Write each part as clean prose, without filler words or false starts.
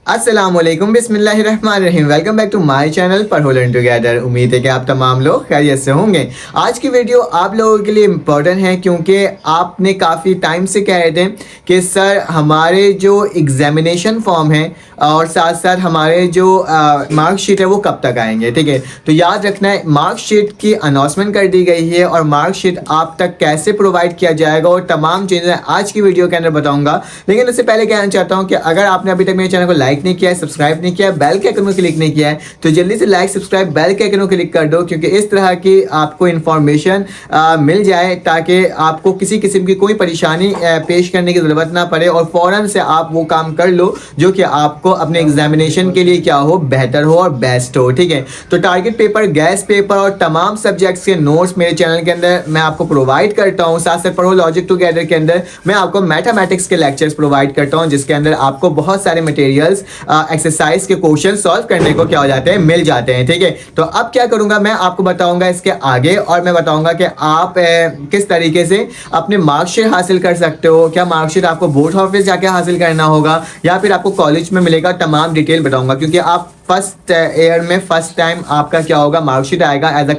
अस्सलामुअलैकुम बिस्मिल्लाहिर्रहमानिर्रहीम। Welcome back to my channel Padho learn together. उम्मीद है कि आप तमाम लोग खैरियत से होंगे। आज की वीडियो आप लोगों के लिए इम्पोर्टेंट है क्योंकि आपने काफ़ी टाइम से कह रहे थे कि सर हमारे जो एग्जामिनेशन फॉर्म है और साथ साथ हमारे जो मार्कशीट है वो कब तक आएंगे। ठीक है, तो याद रखना है मार्कशीट की अनाउंसमेंट कर दी गई है और मार्कशीट आप तक कैसे प्रोवाइड किया जाएगा और तमाम चीज़ें आज की वीडियो के अंदर बताऊंगा। लेकिन उससे पहले कहना चाहता हूँ कि अगर आपने अभी तक मेरे चैनल को लाइक नहीं किया है, सब्सक्राइब नहीं किया है, बेल के आइकन को क्लिक नहीं किया है तो जल्दी से लाइक सब्सक्राइब बेल के आइकन को क्लिक कर दो, क्योंकि इस तरह की आपको इंफॉर्मेशन मिल जाए ताकि आपको किसी किस्म की कोई परेशानी पेश करने की ज़रूरत ना पड़े और फ़ौरन से आप वो काम कर लो जो कि आपको अपने एग्जामिनेशन के लिए क्या हो, बेहतर हो और बेस्ट हो। ठीक है, तो टारगेट पेपर, गैस पेपर और तमाम सब्जेक्ट्स के नोट्स मेरे चैनल के अंदर मैं आपको प्रोवाइड करता हूँ। साथ साथ पढ़ो लॉजिक टुगेदर के अंदर मैं आपको मैथमेटिक्स के लेक्चर्स प्रोवाइड करता हूँ, जिसके अंदर आपको बहुत सारे मटेरियल्स एक्सरसाइज के क्वेश्चन सॉल्व करने को क्या हो जाते हैं, मिल जाते हैं। ठीक है, तो अब क्या करूंगा मैं आपको बताऊंगा इसके आगे और मैं बताऊंगा कि आप किस तरीके से अपने मार्कशीट हासिल कर सकते हो। क्या मार्कशीट आपको बोर्ड ऑफिस जाके हासिल करना होगा या फिर आपको कॉलेज में मिलेगा, तमाम डिटेल बताऊंगा। क्योंकि आप फर्स्ट ईयर में फर्स्ट टाइम आपका क्या होगा, मार्कशीट आएगा एज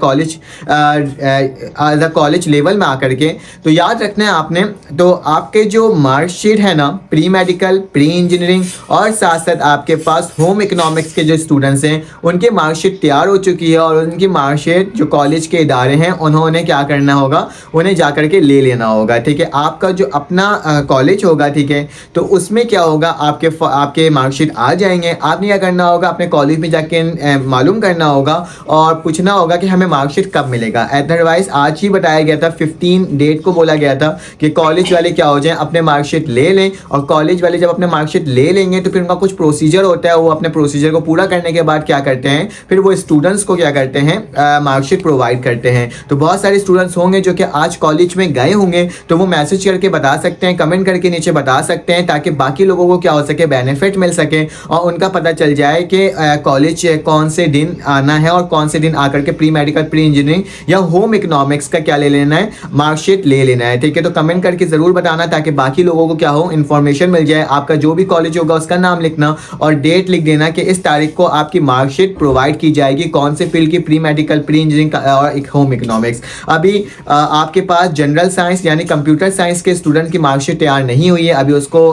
अ कॉलेज लेवल में आकर के। तो याद रखना है आपने, तो आपके जो मार्कशीट है ना, प्री मेडिकल, प्री इंजीनियरिंग और साथ साथ आपके पास होम इकोनॉमिक्स के जो स्टूडेंट्स हैं उनकी मार्कशीट तैयार हो चुकी है और उनकी मार्कशीट जो कॉलेज के इदारे हैं उन्होंने क्या करना होगा, उन्हें जा कर के ले लेना होगा। ठीक है, आपका जो अपना कॉलेज होगा, ठीक है, तो उसमें क्या होगा, आपके मार्कशीट आ जाएंगे। आपने क्या करना होगा, अपने कॉलेज में जाके मालूम करना होगा और पूछना होगा कि हमें मार्कशीट कब मिलेगा। अदरवाइज आज ही बताया गया था, 15 डेट को बोला गया था कि कॉलेज वाले क्या हो जाएं, अपने मार्कशीट ले लें। और कॉलेज वाले जब अपने मार्कशीट ले लेंगे तो फिर उनका कुछ प्रोसीजर होता है, वो अपने प्रोसीजर को पूरा करने के बाद क्या करते हैं, फिर वो स्टूडेंट्स को क्या करते हैं, मार्कशीट प्रोवाइड करते हैं। तो बहुत सारे स्टूडेंट्स होंगे जो कि आज कॉलेज में गए होंगे, तो वो मैसेज करके बता सकते हैं, कमेंट करके नीचे बता सकते हैं, ताकि बाकी लोगों को क्या हो सके, बेनिफिट मिल सके और उनका पता चल जाए कि कॉलेज कौन से दिन आना है और कौन से दिन आकर के प्री मेडिकल, प्री इंजीनियरिंग या होम इकोनॉमिक्स का क्या ले लेना है, मार्कशीट ले लेना है। ठीक है, तो कमेंट करके जरूर बताना ताकि बाकी लोगों को क्या हो, इन्फॉर्मेशन मिल जाए। आपका जो भी कॉलेज होगा उसका नाम लिखना और डेट लिख देना कि इस तारीख को आपकी मार्कशीट प्रोवाइड की जाएगी, कौन से फील्ड की, प्री मेडिकल, प्री इंजीनियरिंग और होम इकोनॉमिक्स। अभी आपके पास जनरल साइंस यानी कंप्यूटर साइंस के स्टूडेंट की मार्कशीट तैयार नहीं हुई है, अभी उसको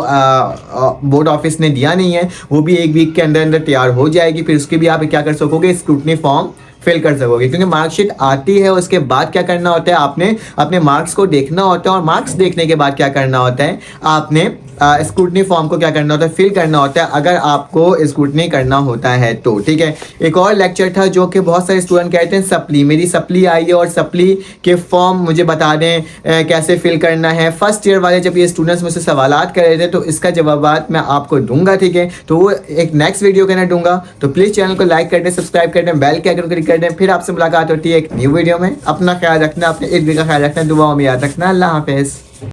बोर्ड ऑफिस ने दिया नहीं है, वो भी एक वीक के अंदर अंदर तैयार हो जाएगी। फिर उसकी भी आप क्या कर सकोगे, स्क्रूटनी फॉर्म फिल कर सकोगे। क्योंकि मार्कशीट आती है, उसके बाद क्या करना होता है, आपने अपने मार्क्स को देखना होता है और मार्क्स देखने के बाद क्या करना होता है, आपने स्क्रूटनी फॉर्म को क्या करना होता है, फिल करना होता है, अगर आपको स्क्रूटनी करना होता है तो। ठीक है, एक और लेक्चर था जो कि बहुत सारे स्टूडेंट कहते हैं सप्ली, मेरी सप्ली आई है और सप्ली के फॉर्म मुझे बता दें कैसे फिल करना है। फर्स्ट ईयर वाले जब ये स्टूडेंट्स मुझसे सवालात कर रहे थे तो इसका जवाब मैं आपको दूंगा। ठीक है, तो वो एक नेक्स्ट वीडियो के अंदर दूंगा। तो प्लीज़ चैनल को लाइक कर दें, सब्सक्राइब कर दें, बेल के आइकन को क्लिक कर दें। फिर आपसे मुलाकात होती है एक न्यू वीडियो में। अपना ख्याल रखना, अपने इर्द गिर्द का ख्याल रखना, दुआओं में याद रखना। अल्लाह हाफिज़।